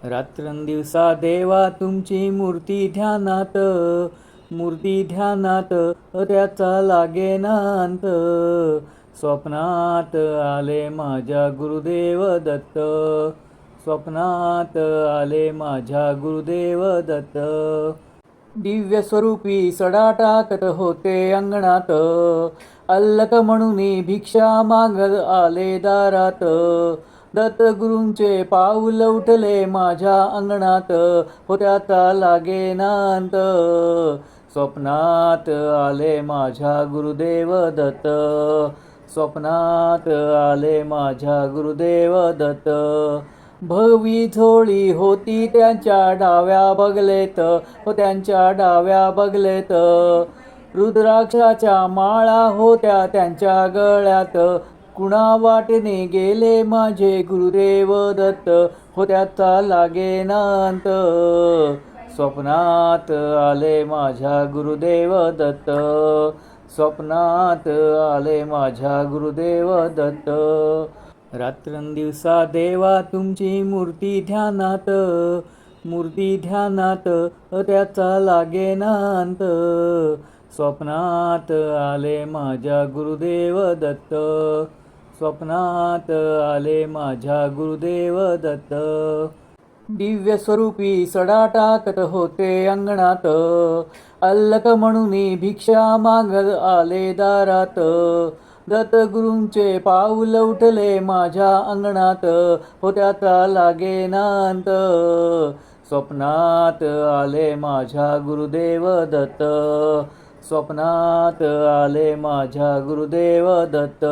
रात्रंदिवसा देवा तुमची मूर्ती ध्यानात त्याचा लागेना अंत. स्वप्नात आले माझ्या गुरुदेव दत्त, स्वप्नात आले माझ्या गुरुदेव दत्त. दिव्य स्वरूपी सडा टाकत होते अंगणात, अल्लक म्हणून भिक्षा मागत आले दारात. दत्तगुरूंचे पाऊल उठले माझ्या अंगणात, त्याचा लागेना अंत. स्वप्नात आले माझ्या गुरुदेव दत्त, स्वप्नात आले माझ्या गुरुदेव दत्त. भगवी झोळी होती त्यांच्या डाव्या बगलेत, त्यांच्या डाव्या बगलेत. रुद्राक्षाच्या माळा होत्या त्यांच्या गळ्यात, कुणा वाटेने गेले माझे गुरुदेव दत्त, त्याचा लागेना अंत. स्वप्नात आले माझ्या गुरुदेव दत्त, स्वप्नात आले माझ्या गुरुदेव दत्त. रात्रंदिवसा देवा तुमची मूर्ती ध्यानात त्याचा लागेना अंत. स्वप्नात आले माझ्या गुरुदेव दत्त, स्वप्नात आले माझ्या गुरुदेव दत्त. दिव्य स्वरूपी सडा टाकत होते अंगणात, अल्लक म्हणून भिक्षा मागत आले दारात. दत्तगुरूंचे पाऊल उठले माझ्या अंगणात, त्याचा लागेना अंत. स्वप्नात आले माझ्या गुरुदेव दत्त, स्वप्नात आले माझ्या गुरुदेव दत्त.